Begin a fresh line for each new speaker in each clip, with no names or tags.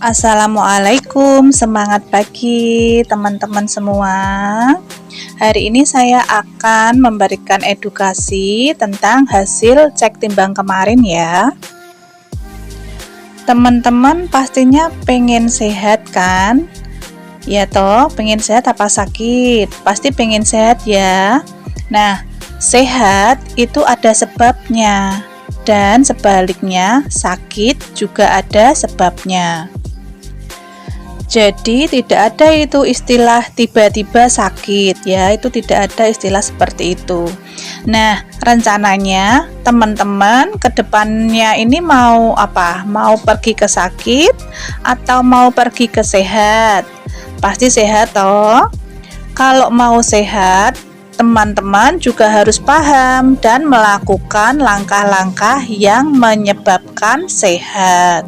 Assalamualaikum, semangat pagi teman-teman semua. Hari ini saya akan memberikan edukasi tentang hasil cek timbang kemarin ya. Teman-teman pastinya pengen sehat kan? Ya toh, pengen sehat apa sakit? Pasti pengen sehat ya. Nah, sehat itu ada sebabnya. Dan sebaliknya, sakit juga ada sebabnya. Jadi tidak ada itu istilah tiba-tiba sakit ya, itu tidak ada istilah seperti itu. Nah, rencananya teman-teman ke depannya ini mau apa? Mau pergi ke sakit atau mau pergi ke sehat? Pasti sehat toh. Kalau mau sehat, teman-teman juga harus paham dan melakukan langkah-langkah yang menyebabkan sehat.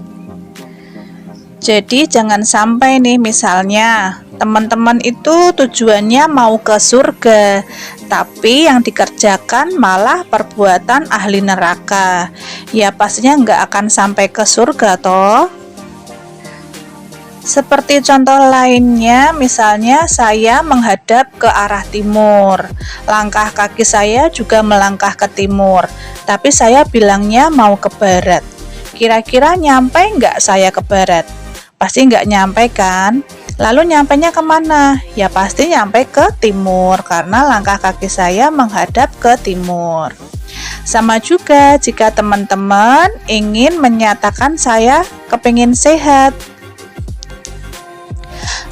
Jadi jangan sampai nih misalnya teman-teman itu tujuannya mau ke surga, tapi yang dikerjakan malah perbuatan ahli neraka. Ya pastinya nggak akan sampai ke surga toh. Seperti contoh lainnya, misalnya saya menghadap ke arah timur, langkah kaki saya juga melangkah ke timur, tapi saya bilangnya mau ke barat. Kira-kira nyampe nggak saya ke barat? Pasti nggak nyampe kan? Lalu nyampenya kemana? Ya pasti nyampe ke timur karena langkah kaki saya menghadap ke timur. Sama juga jika teman-teman ingin menyatakan saya kepingin sehat,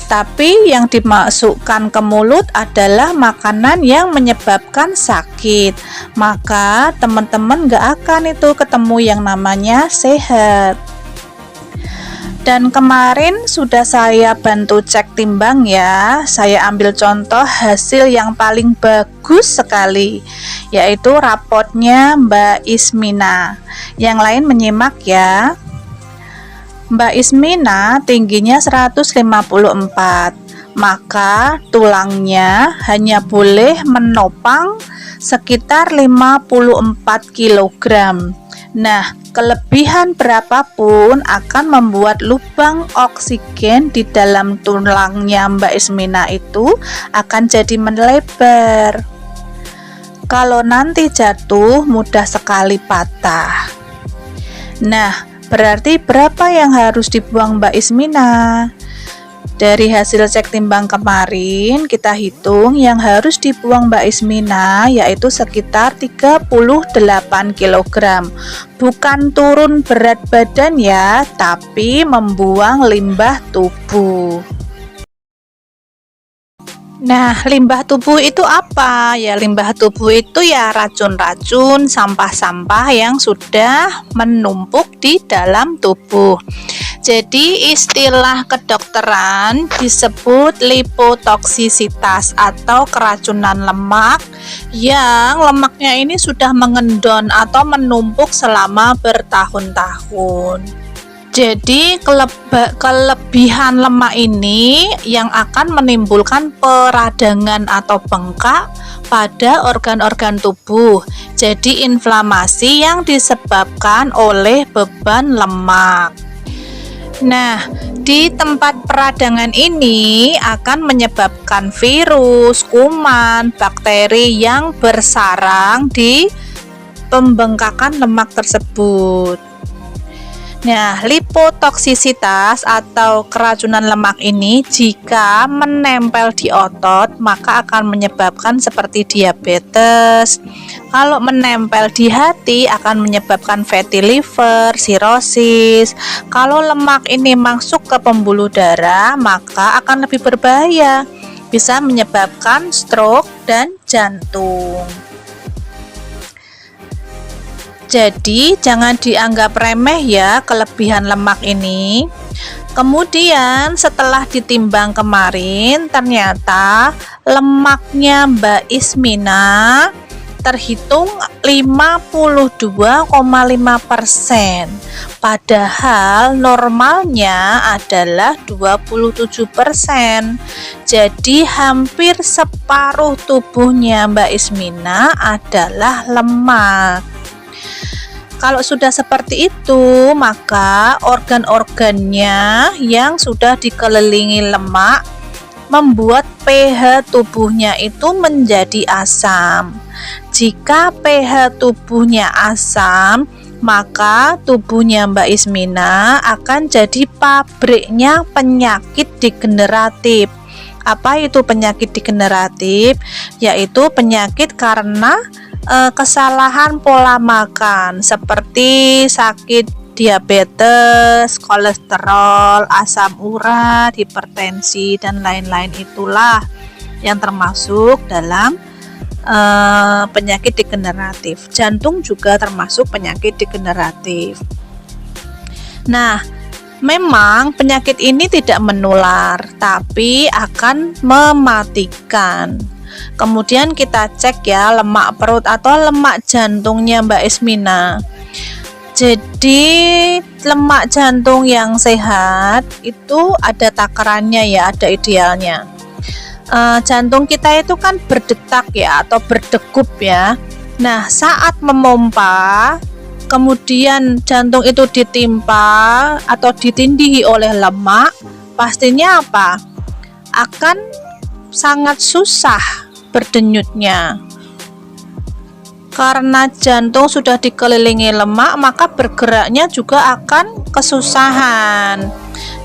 tapi yang dimasukkan ke mulut adalah makanan yang menyebabkan sakit, maka teman-teman nggak akan itu ketemu yang namanya sehat. Dan kemarin sudah saya bantu cek timbang ya. Saya ambil contoh hasil yang paling bagus sekali, yaitu raportnya Mbak Ismina. Yang lain menyimak ya. Mbak Ismina tingginya 154, maka tulangnya hanya boleh menopang sekitar 54 kg. Nah, kelebihan berapapun akan membuat lubang oksigen di dalam tulangnya Mbak Ismina itu akan jadi melebar. Kalau nanti jatuh mudah sekali patah. Nah, berarti berapa yang harus dibuang Mbak Ismina? Dari hasil cek timbang kemarin, kita hitung yang harus dibuang Mbak Ismina yaitu sekitar 38 kg. Bukan turun berat badan ya, tapi membuang limbah tubuh. Nah, limbah tubuh itu apa? Ya, limbah tubuh itu ya racun-racun, sampah-sampah yang sudah menumpuk di dalam tubuh. Jadi istilah kedokteran disebut lipotoksisitas atau keracunan lemak yang lemaknya ini sudah mengendon atau menumpuk selama bertahun-tahun. Jadi kelebihan lemak ini yang akan menimbulkan peradangan atau bengkak pada organ-organ tubuh. Jadi inflamasi yang disebabkan oleh beban lemak. Nah, di tempat peradangan ini akan menyebabkan virus, kuman, bakteri yang bersarang di pembengkakan lemak tersebut. Nah, lipotoksisitas atau keracunan lemak ini jika menempel di otot maka akan menyebabkan seperti diabetes. Kalau menempel di hati akan menyebabkan fatty liver, sirosis. Kalau lemak ini masuk ke pembuluh darah maka akan lebih berbahaya, bisa menyebabkan stroke dan jantung. Jadi jangan dianggap remeh ya kelebihan lemak ini. Kemudian setelah ditimbang kemarin ternyata lemaknya Mbak Ismina terhitung 52,5%. Padahal normalnya adalah 27%. Jadi hampir separuh tubuhnya Mbak Ismina adalah lemak. Kalau sudah seperti itu, maka organ-organnya yang sudah dikelilingi lemak membuat pH tubuhnya itu menjadi asam. Jika pH tubuhnya asam, maka tubuhnya Mbak Ismina akan jadi pabriknya penyakit degeneratif. Apa itu penyakit degeneratif? Yaitu penyakit karena kesalahan pola makan seperti sakit diabetes, kolesterol, asam urat, hipertensi, dan lain-lain. Itulah yang termasuk dalam penyakit degeneratif. Jantung juga termasuk penyakit degeneratif. Nah, memang penyakit ini tidak menular, tapi akan mematikan. Kemudian kita cek ya lemak perut atau lemak jantungnya Mbak Ismina. Jadi lemak jantung yang sehat itu ada takarannya ya, ada idealnya. Jantung kita itu kan berdetak ya atau berdegup ya. Nah, saat memompa, kemudian jantung itu ditimpa atau ditindihi oleh lemak, pastinya apa? Akan sangat susah berdenyutnya. Karena jantung sudah dikelilingi lemak, maka bergeraknya juga akan kesusahan.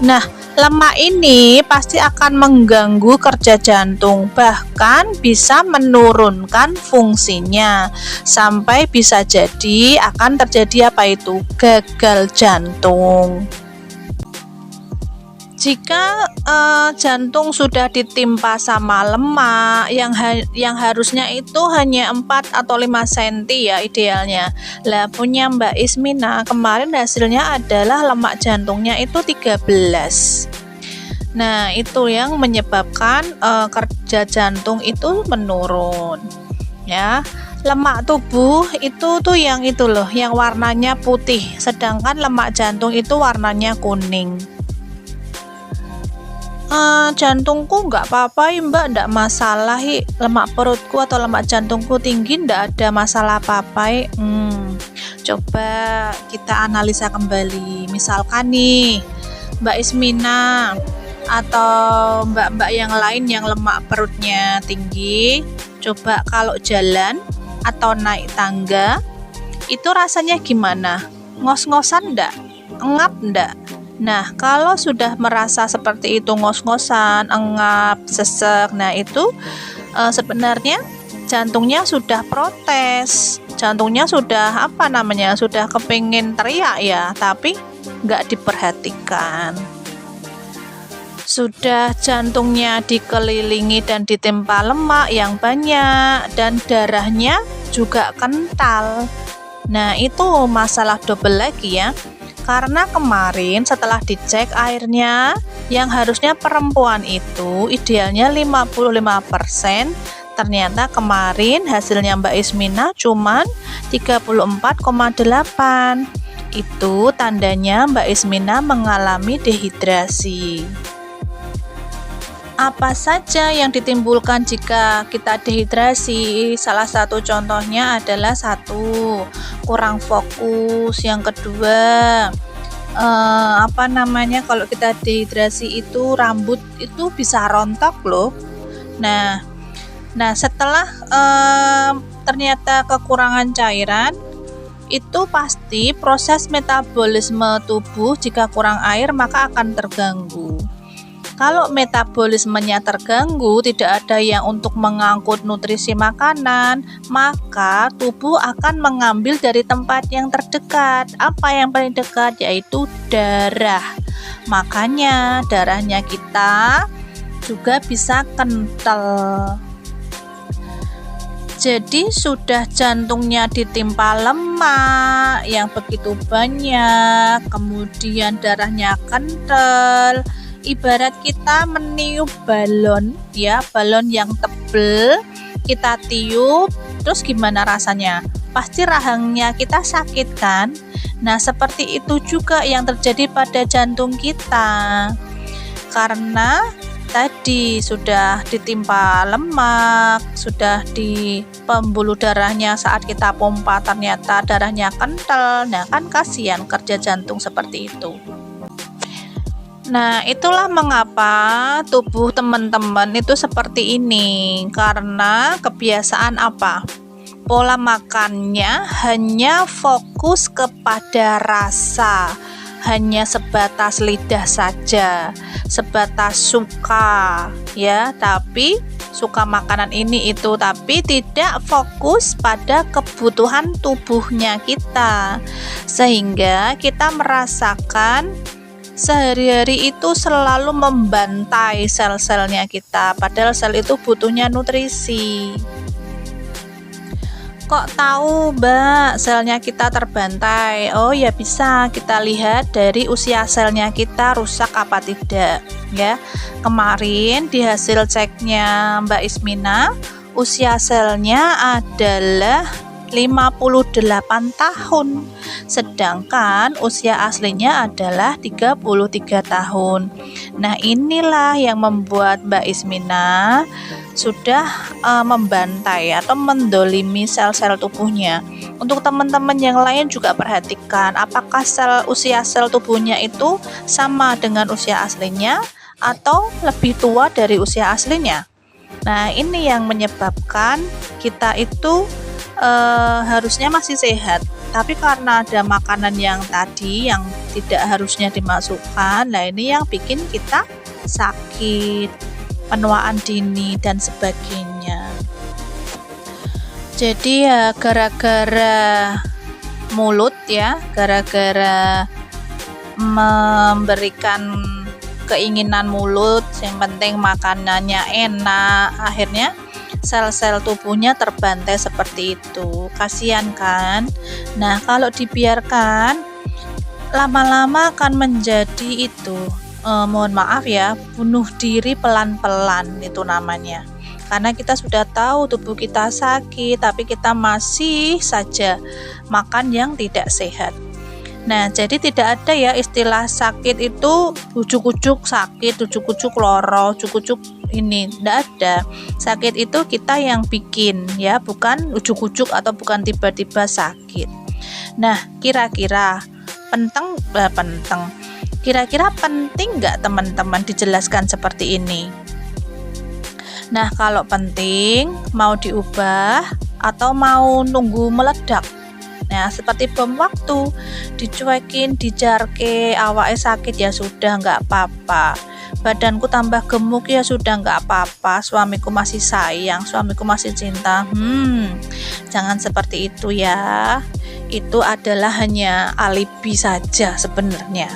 Nah, lemak ini pasti akan mengganggu kerja jantung, bahkan bisa menurunkan fungsinya, sampai bisa jadi akan terjadi apa itu? Gagal jantung. Jika jantung sudah ditimpa sama lemak yang harusnya itu hanya 4 atau 5 cm ya idealnya. Lah punya Mbak Ismina kemarin hasilnya adalah lemak jantungnya itu 13. Nah, itu yang menyebabkan kerja jantung itu menurun. Ya. Lemak tubuh itu tuh yang itu loh, yang warnanya putih, sedangkan lemak jantung itu warnanya kuning. Jantungku nggak apa-apa ya Mbak, nggak masalah lemak perutku atau lemak jantungku tinggi, nggak ada masalah apa-apa. Coba kita analisa kembali. Misalkan nih Mbak Ismina atau mbak-mbak yang lain yang lemak perutnya tinggi, coba kalau jalan atau naik tangga itu rasanya gimana? Ngos-ngosan nggak? Engap nggak? Nah, kalau sudah merasa seperti itu, ngos-ngosan, engap, sesek, nah itu sebenarnya jantungnya sudah protes, jantungnya sudah sudah kepingin teriak ya, tapi nggak diperhatikan. Sudah jantungnya dikelilingi dan ditimpa lemak yang banyak dan darahnya juga kental. Nah, itu masalah double lagi ya. Karena kemarin setelah dicek airnya yang harusnya perempuan itu idealnya 55%, ternyata kemarin hasilnya Mbak Ismina cuman 34,8. Itu tandanya Mbak Ismina mengalami dehidrasi. Apa saja yang ditimbulkan jika kita dehidrasi? Salah satu contohnya adalah kurang fokus. Yang kedua, kalau kita dehidrasi itu rambut itu bisa rontok loh. Nah setelah ternyata kekurangan cairan, itu pasti proses metabolisme tubuh jika kurang air maka akan terganggu. Kalau metabolismenya terganggu, tidak ada yang untuk mengangkut nutrisi makanan, maka tubuh akan mengambil dari tempat yang terdekat. Apa yang paling dekat? Yaitu darah. Makanya darahnya kita juga bisa kental. Jadi sudah jantungnya ditimpa lemak yang begitu banyak, kemudian darahnya kental. Ibarat kita meniup balon ya, balon yang tebel kita tiup, terus gimana rasanya? Pasti rahangnya kita sakit kan? Nah, seperti itu juga yang terjadi pada jantung kita. Karena tadi sudah ditimpa lemak, sudah di pembuluh darahnya saat kita pompa ternyata darahnya kental. Nah, kan kasihan kerja jantung seperti itu. Nah, itulah mengapa tubuh teman-teman itu seperti ini, karena kebiasaan apa? Pola makannya hanya fokus kepada rasa, hanya sebatas lidah saja, sebatas suka, ya, tapi suka makanan ini itu, tapi tidak fokus pada kebutuhan tubuhnya kita, sehingga kita merasakan sehari-hari itu selalu membantai sel-selnya kita, padahal sel itu butuhnya nutrisi. Kok tahu, Mbak, selnya kita terbantai? Oh ya, bisa kita lihat dari usia selnya kita rusak apa tidak, ya. Kemarin di hasil ceknya Mbak Ismina, usia selnya adalah 58 tahun, sedangkan usia aslinya adalah 33 tahun. Nah, inilah yang membuat Mbak Ismina sudah membantai atau mendolimi sel-sel tubuhnya. Untuk teman-teman yang lain juga perhatikan apakah usia sel tubuhnya itu sama dengan usia aslinya atau lebih tua dari usia aslinya. Nah, ini yang menyebabkan kita itu harusnya masih sehat, tapi karena ada makanan yang tadi yang tidak harusnya dimasukkan, nah ini yang bikin kita sakit, penuaan dini dan sebagainya. Jadi ya gara-gara mulut, ya, gara-gara memberikan keinginan mulut, yang penting makanannya enak, akhirnya sel-sel tubuhnya terbantai seperti itu. Kasihan kan? Nah, kalau dibiarkan lama-lama akan menjadi itu, mohon maaf ya, bunuh diri pelan-pelan itu namanya. Karena kita sudah tahu tubuh kita sakit, tapi kita masih saja makan yang tidak sehat. Nah, jadi tidak ada ya istilah sakit itu ujuk-ujuk sakit, ujuk-ujuk loro, ujuk-ujuk ini, tidak ada. Sakit itu kita yang bikin, ya, bukan ujuk-ujuk atau bukan tiba-tiba sakit. Nah, kira-kira kira-kira penting nggak teman-teman dijelaskan seperti ini? Nah, kalau penting, mau diubah atau mau nunggu meledak? Nah, seperti bom waktu, dicuekin, dijarke, awake sakit ya sudah nggak apa-apa, badanku tambah gemuk ya sudah nggak apa-apa, suamiku masih sayang, suamiku masih cinta. Jangan seperti itu ya, itu adalah hanya alibi saja sebenarnya.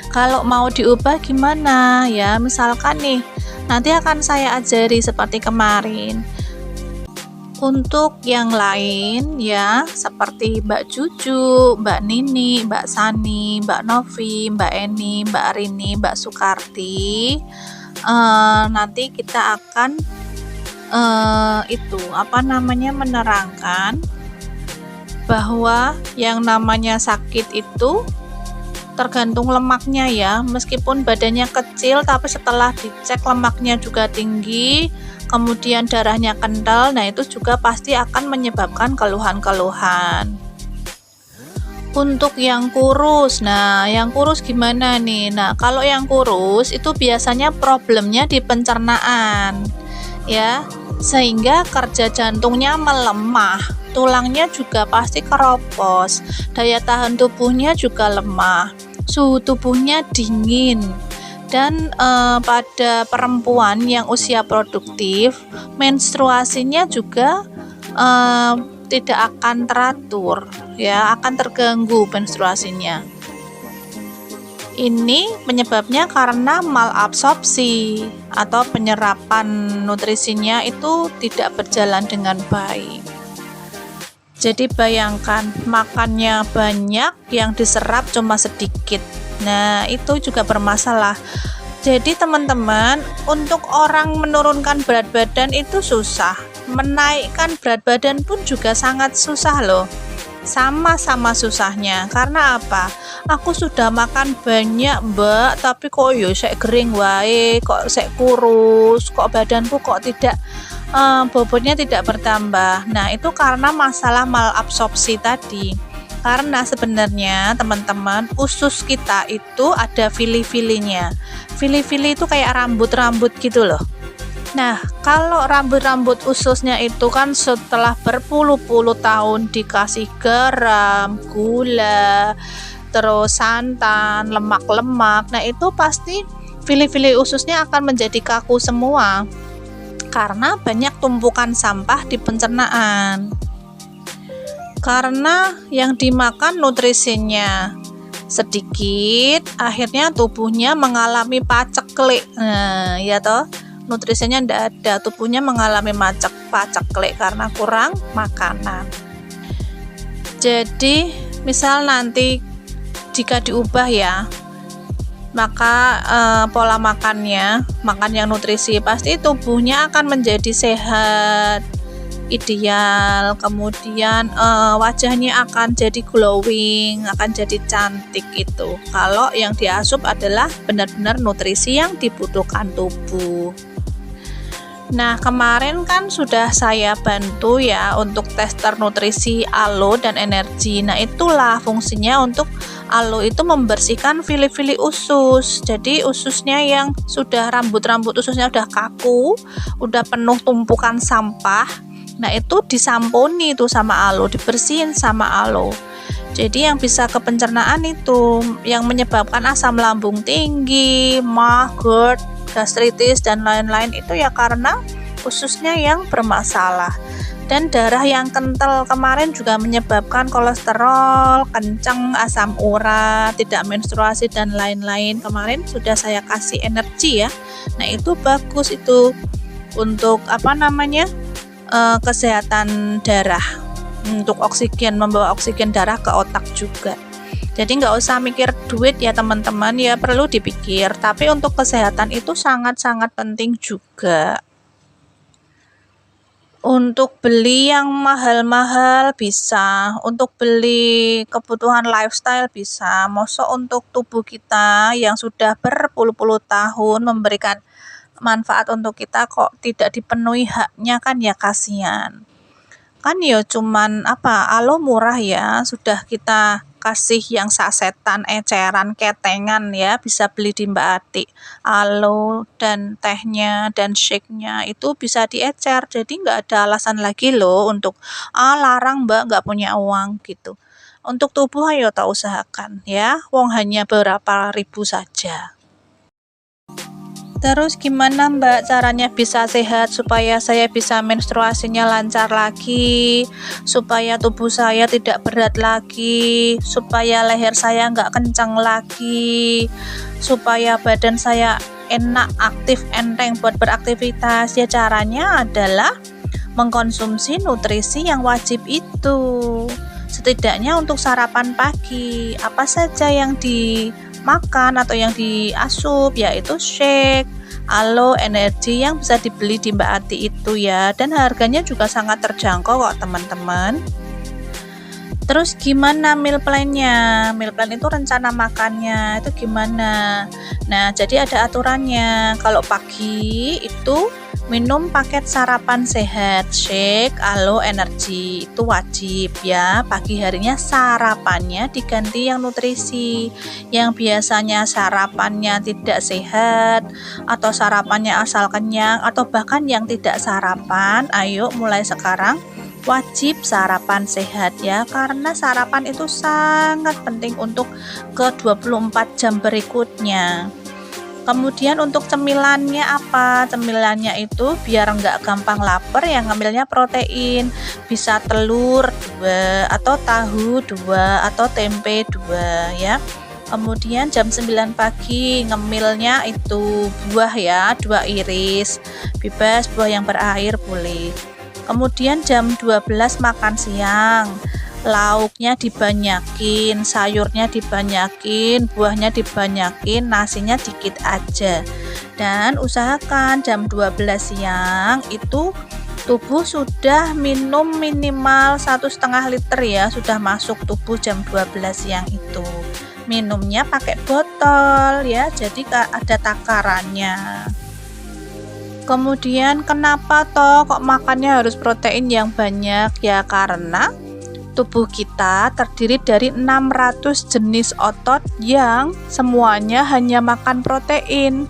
Kalau mau diubah gimana ya, misalkan nih, nanti akan saya ajari seperti kemarin. Untuk yang lain ya, seperti Mbak Cucu, Mbak Nini, Mbak Sani, Mbak Novi, Mbak Eni, Mbak Rini, Mbak Sukarti, nanti kita akan menerangkan bahwa yang namanya sakit itu tergantung lemaknya ya, meskipun badannya kecil tapi setelah dicek lemaknya juga tinggi, kemudian darahnya kental, nah itu juga pasti akan menyebabkan keluhan-keluhan. Untuk yang kurus, nah yang kurus gimana nih? Nah, kalau yang kurus itu biasanya problemnya di pencernaan, ya, sehingga kerja jantungnya melemah, tulangnya juga pasti keropos, daya tahan tubuhnya juga lemah, suhu tubuhnya dingin. Dan pada perempuan yang usia produktif, menstruasinya juga tidak akan teratur, ya, akan terganggu menstruasinya. Ini penyebabnya karena malabsorpsi atau penyerapan nutrisinya itu tidak berjalan dengan baik. Jadi bayangkan makannya banyak, yang diserap cuma sedikit. Nah, itu juga bermasalah. Jadi teman-teman, untuk orang menurunkan berat badan itu susah. Menaikkan berat badan pun juga sangat susah loh. sama-sama susahnya. Karena apa? Aku sudah makan banyak mbak, tapi kok yo sek kering wae, kok sek kurus, kok badanku kok tidak bobotnya tidak bertambah. Nah itu karena masalah malabsorpsi tadi. Karena sebenarnya teman-teman, usus kita itu ada fili-filinya. Fili-fili itu kayak rambut-rambut gitu loh. Nah, kalau rambut-rambut ususnya itu kan setelah berpuluh-puluh tahun dikasih garam, gula, terus santan, lemak-lemak, nah itu pasti fili-fili ususnya akan menjadi kaku semua karena banyak tumpukan sampah di pencernaan. Karena yang dimakan nutrisinya sedikit, akhirnya tubuhnya mengalami paceklik. Nah, ya toh, nutrisinya tidak ada, tubuhnya mengalami paceklik karena kurang makanan. Jadi, misal nanti jika diubah ya, maka pola makannya, makan yang nutrisi, pasti tubuhnya akan menjadi sehat, ideal, kemudian wajahnya akan jadi glowing, akan jadi cantik itu. Kalau yang diasup adalah benar-benar nutrisi yang dibutuhkan tubuh. Nah, kemarin kan sudah saya bantu ya untuk tester nutrisi aloe dan energi. Nah, itulah fungsinya untuk aloe itu membersihkan fili-fili usus. Jadi ususnya yang sudah rambut-rambut ususnya udah kaku, udah penuh tumpukan sampah. Nah itu disampuni tuh sama aloe, dibersihin sama aloe. Jadi yang bisa ke pencernaan itu yang menyebabkan asam lambung tinggi, mah, GERD, gastritis dan lain-lain itu ya karena ususnya yang bermasalah. Dan darah yang kental kemarin juga menyebabkan kolesterol, kencang, asam urat, tidak menstruasi dan lain-lain. Kemarin sudah saya kasih energi ya. Nah itu bagus itu untuk kesehatan darah, untuk oksigen, membawa oksigen darah ke otak juga. Jadi nggak usah mikir duit ya teman-teman, ya perlu dipikir, tapi untuk kesehatan itu sangat-sangat penting juga. Untuk beli yang mahal-mahal bisa, untuk beli kebutuhan lifestyle bisa, mosok untuk tubuh kita yang sudah berpuluh-puluh tahun memberikan manfaat untuk kita kok tidak dipenuhi haknya, kan ya kasihan. Kan ya cuman aloe murah ya, sudah kita kasih yang sasetan, eceran, ketengan ya, bisa beli di Mbak Ati. Aloe dan tehnya dan shake-nya itu bisa diecer, jadi nggak ada alasan lagi loh untuk larang Mbak nggak punya uang gitu. Untuk tubuh ayo tak usahakan ya, wong hanya berapa ribu saja. Terus gimana Mbak caranya bisa sehat supaya saya bisa menstruasinya lancar lagi, supaya tubuh saya tidak berat lagi, supaya leher saya nggak kencang lagi, supaya badan saya enak, aktif, enteng buat beraktivitas? Ya caranya adalah mengkonsumsi nutrisi yang wajib itu. Setidaknya untuk sarapan pagi, apa saja yang dimakan atau yang diasup, yaitu shake, aloe, energi yang bisa dibeli di Mbak Ati itu ya, dan harganya juga sangat terjangkau kok teman-teman. Terus gimana meal plan-nya? Meal plan itu rencana makannya itu gimana? Nah, jadi ada aturannya. Kalau pagi itu minum paket sarapan sehat, shake, aloe, energi, itu wajib ya. Pagi harinya sarapannya diganti yang nutrisi. Yang biasanya sarapannya tidak sehat atau sarapannya asal kenyang atau bahkan yang tidak sarapan, ayo mulai sekarang wajib sarapan sehat ya, karena sarapan itu sangat penting untuk ke 24 jam berikutnya. Kemudian untuk cemilannya apa? Cemilannya itu biar nggak gampang lapar yang ngambilnya protein, bisa telur 2 atau tahu 2 atau tempe 2 ya. Kemudian jam 9 pagi ngemilnya itu buah ya, 2 iris, bebas buah yang berair boleh. Kemudian jam 12 makan siang, lauknya dibanyakin, sayurnya dibanyakin, buahnya dibanyakin, nasinya dikit aja. Dan usahakan jam 12 siang itu tubuh sudah minum minimal 1,5 liter ya, sudah masuk tubuh jam 12 siang itu. Minumnya pakai botol ya, jadi ada takarannya. Kemudian kenapa toh kok makannya harus protein yang banyak? Ya karena tubuh kita terdiri dari 600 jenis otot yang semuanya hanya makan protein,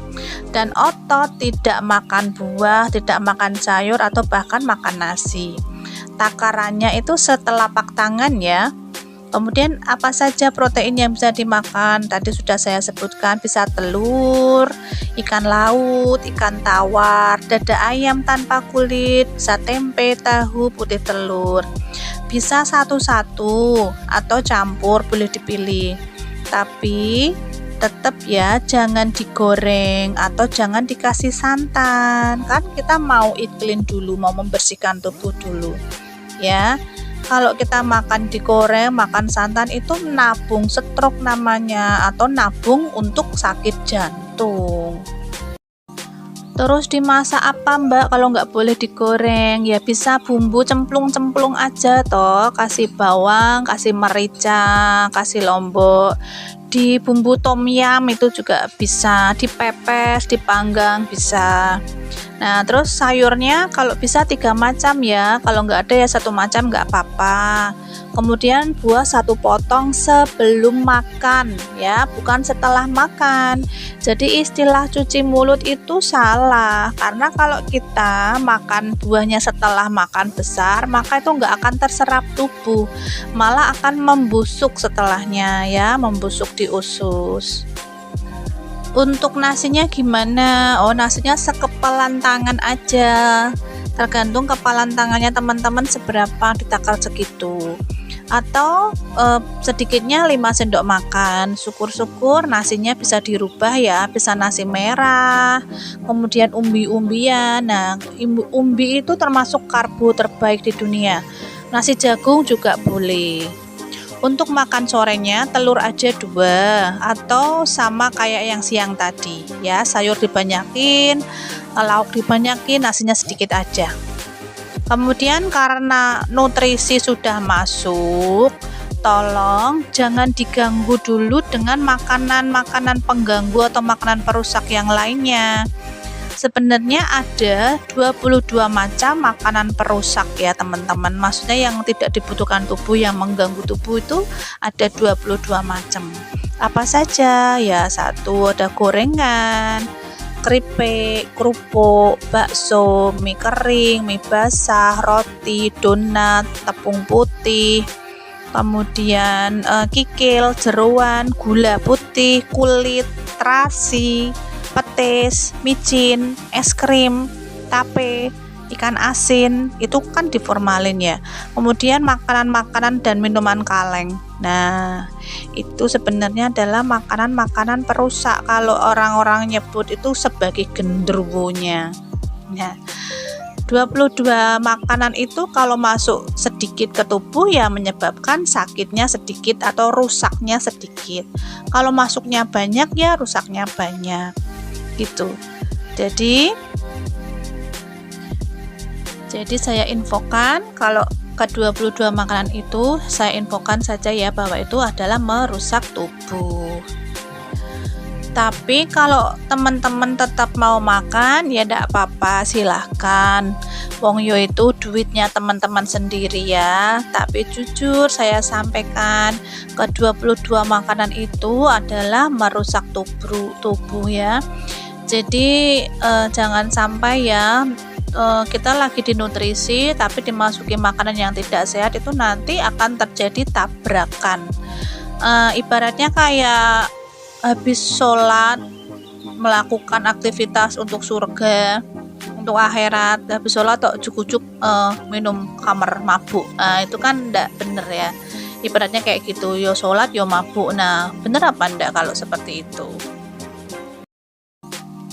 dan otot tidak makan buah, tidak makan sayur, atau bahkan makan nasi. Takarannya itu setelapak tangan ya. Kemudian apa saja protein yang bisa dimakan? Tadi sudah saya sebutkan, bisa telur, ikan laut, ikan tawar, dada ayam tanpa kulit, bisa tempe, tahu, putih telur. Bisa satu-satu atau campur, boleh dipilih. Tapi tetap ya jangan digoreng atau jangan dikasih santan. Kan kita mau clean dulu, mau membersihkan tubuh dulu. Ya. Kalau kita makan digoreng, makan santan itu nabung stroke namanya, atau nabung untuk sakit jantung. Terus dimasak apa Mbak kalau nggak boleh digoreng? Ya bisa bumbu cemplung-cemplung aja toh, kasih bawang, kasih merica, kasih lombok. Di bumbu tom yum itu juga bisa, dipepes, dipanggang bisa. Nah terus sayurnya kalau bisa 3 macam ya, kalau nggak ada ya 1 macam nggak apa-apa. Kemudian buah 1 potong sebelum makan ya, bukan setelah makan. Jadi istilah cuci mulut itu salah, karena kalau kita makan buahnya setelah makan besar, maka itu nggak akan terserap tubuh, malah akan membusuk setelahnya ya, membusuk di usus. Untuk nasinya gimana? Oh nasinya sekepalan tangan aja, tergantung kepalan tangannya teman-teman seberapa, ditakar segitu, atau sedikitnya 5 sendok makan. Syukur-syukur nasinya bisa dirubah ya, bisa nasi merah, kemudian umbi-umbian. Nah umbi itu termasuk karbo terbaik di dunia. Nasi jagung juga boleh. Untuk makan sorenya telur aja 2, atau sama kayak yang siang tadi ya, sayur dibanyakin, lauk dibanyakin, nasinya sedikit aja. Kemudian karena nutrisi sudah masuk, tolong jangan diganggu dulu dengan makanan-makanan pengganggu atau makanan perusak yang lainnya. Sebenarnya ada 22 macam makanan perusak ya teman-teman, maksudnya yang tidak dibutuhkan tubuh, yang mengganggu tubuh itu ada 22 macam. Apa saja ya? 1, ada gorengan, keripik, kerupuk, bakso, mie kering, mie basah, roti, donat, tepung putih, kemudian kikil, jeroan, gula putih, kulit, terasi, petis, micin, es krim, tape, ikan asin, itu kan diformalin ya. Kemudian makanan-makanan dan minuman kaleng. Nah, itu sebenarnya adalah makanan-makanan perusak, kalau orang-orang nyebut itu sebagai genderuwonya. Nah, 22 makanan itu kalau masuk sedikit ke tubuh ya menyebabkan sakitnya sedikit atau rusaknya sedikit. Kalau masuknya banyak ya rusaknya banyak. Gitu. Jadi saya infokan, kalau ke 22 makanan itu saya infokan saja ya, bahwa itu adalah merusak tubuh. Tapi kalau teman-teman tetap mau makan ya enggak apa-apa, silahkan. Wong yo itu duitnya teman-teman sendiri ya. Tapi jujur saya sampaikan, ke 22 makanan itu adalah merusak tubuh ya. Jadi jangan sampai ya kita lagi di nutrisi tapi dimasuki makanan yang tidak sehat, itu nanti akan terjadi tabrakan. Ibaratnya kayak habis sholat melakukan aktivitas untuk surga, untuk akhirat, habis sholat tok cukup minum khamr, mabuk. Itu kan enggak bener ya. Ibaratnya kayak gitu, yo sholat yo mabuk. Nah bener apa enggak kalau seperti itu?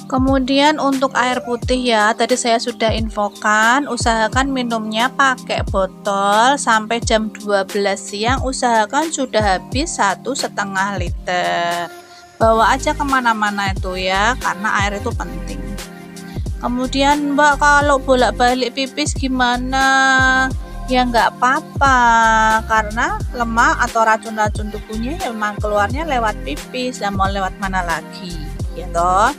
Kemudian untuk air putih ya, tadi saya sudah infokan, usahakan minumnya pakai botol. Sampai jam 12 siang usahakan sudah habis 1,5 liter. Bawa aja kemana-mana itu ya, karena air itu penting. Kemudian Mbak, kalau bolak-balik pipis gimana? Ya nggak apa-apa, karena lemak atau racun-racun tubuhnya ya memang keluarnya lewat pipis, dan mau lewat mana lagi, ya toh.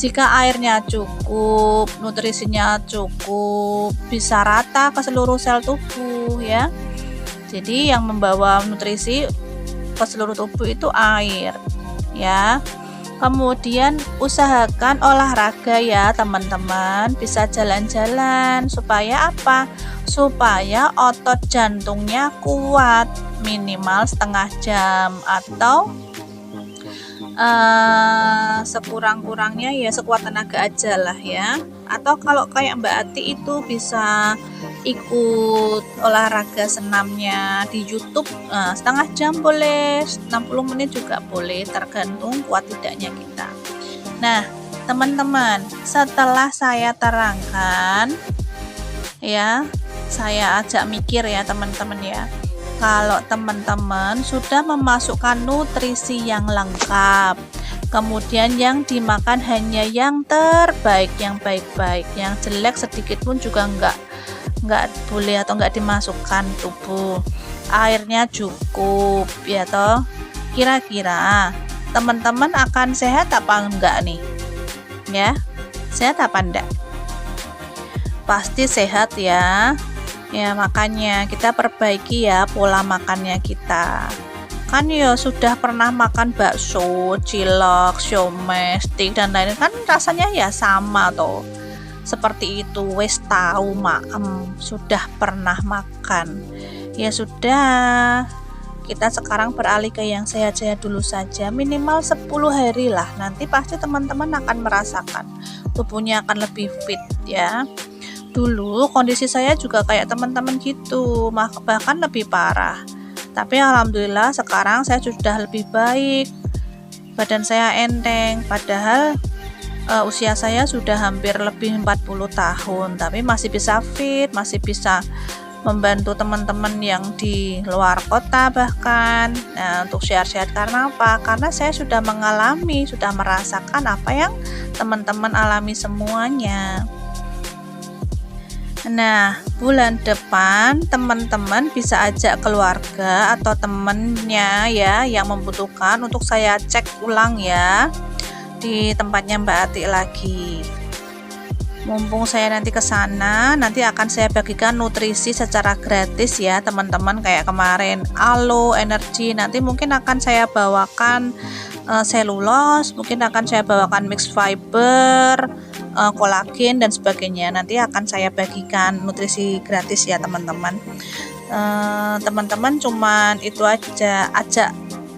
Jika airnya cukup, nutrisinya cukup, bisa rata ke seluruh sel tubuh ya. Jadi yang membawa nutrisi ke seluruh tubuh itu air ya. Kemudian usahakan olahraga ya teman-teman, bisa jalan-jalan supaya apa? Supaya otot jantungnya kuat, minimal setengah jam atau sekurang-kurangnya ya sekuat tenaga aja lah ya. Atau kalau kayak Mbak Ati itu bisa ikut olahraga senamnya di YouTube, setengah jam boleh, 60 menit juga boleh, tergantung kuat tidaknya kita. Nah teman-teman, setelah saya terangkan ya, saya ajak mikir ya teman-teman ya, kalau teman-teman sudah memasukkan nutrisi yang lengkap, kemudian yang dimakan hanya yang terbaik, yang baik-baik, yang jelek sedikit pun juga nggak boleh atau nggak dimasukkan tubuh, airnya cukup ya toh, kira-kira teman-teman akan sehat apa enggak nih ya? Sehat apa enggak? Pasti sehat ya. Ya makanya kita perbaiki ya pola makannya kita. Kan ya sudah pernah makan bakso, cilok, siomay, steak dan lain-lain, kan rasanya ya sama toh. Seperti itu, wes tahu sudah pernah makan. Ya sudah, kita sekarang beralih ke yang sehat-sehat dulu saja, minimal 10 hari lah. Nanti pasti teman-teman akan merasakan tubuhnya akan lebih fit ya. Dulu kondisi saya juga kayak teman-teman gitu, bahkan lebih parah. Tapi alhamdulillah sekarang saya sudah lebih baik, badan saya enteng, padahal usia saya sudah hampir lebih 40 tahun, tapi masih bisa fit, masih bisa membantu teman-teman yang di luar kota bahkan. Nah, untuk sehat-sehat karena apa? Karena saya sudah mengalami, sudah merasakan apa yang teman-teman alami semuanya. Nah, bulan depan teman-teman bisa ajak keluarga atau temennya ya yang membutuhkan untuk saya cek ulang ya di tempatnya Mbak Ati lagi. Mumpung saya nanti ke sana, nanti akan saya bagikan nutrisi secara gratis ya teman-teman, kayak kemarin alo, energi, nanti mungkin akan saya bawakan selulos, mungkin akan saya bawakan mix fiber, kolagen dan sebagainya. Nanti akan saya bagikan nutrisi gratis ya teman-teman. Teman-teman cuman itu aja,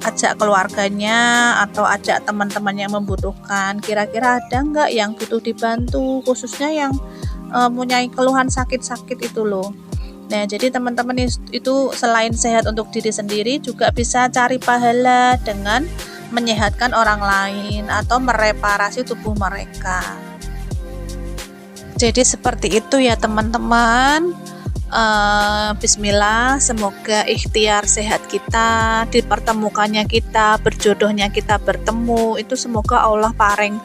ajak keluarganya atau ajak teman-teman yang membutuhkan. Kira-kira ada nggak yang butuh dibantu, khususnya yang punya keluhan sakit-sakit itu loh. Nah, jadi teman-teman itu selain sehat untuk diri sendiri, juga bisa cari pahala dengan menyehatkan orang lain atau mereparasi tubuh mereka. Jadi seperti itu ya teman-teman. Bismillah, semoga ikhtiar sehat kita, dipertemukannya kita, berjodohnya kita bertemu, itu semoga Allah paring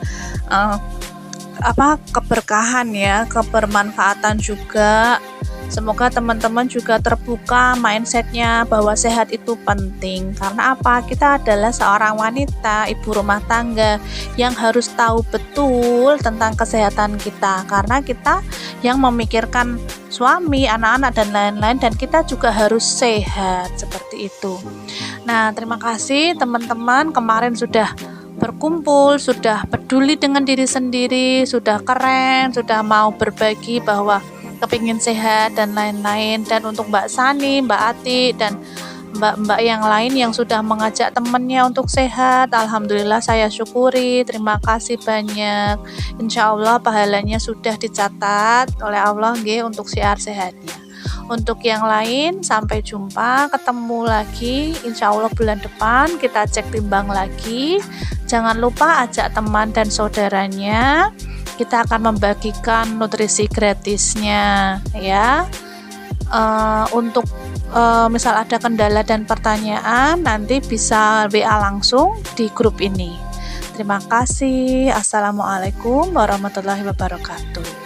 keberkahan ya, kebermanfaatan juga. Semoga teman-teman juga terbuka mindsetnya bahwa sehat itu penting. Karena apa? Kita adalah seorang wanita, ibu rumah tangga yang harus tahu betul tentang kesehatan kita. Karena kita yang memikirkan suami, anak-anak dan lain-lain, dan kita juga harus sehat seperti itu. Nah, terima kasih teman-teman, kemarin sudah berkumpul, sudah peduli dengan diri sendiri, sudah keren, sudah mau berbagi bahwa kepingin sehat dan lain-lain. Dan untuk Mbak Sani, Mbak Ati, dan mbak-mbak yang lain yang sudah mengajak temannya untuk sehat, alhamdulillah saya syukuri, terima kasih banyak. Insya Allah pahalanya sudah dicatat oleh Allah untuk siar sehatnya. Untuk yang lain, sampai jumpa, ketemu lagi insya Allah bulan depan, kita cek timbang lagi. Jangan lupa ajak teman dan saudaranya, kita akan membagikan nutrisi gratisnya ya. Untuk misal ada kendala dan pertanyaan, nanti bisa WA langsung di grup ini. Terima kasih. Assalamualaikum warahmatullahi wabarakatuh.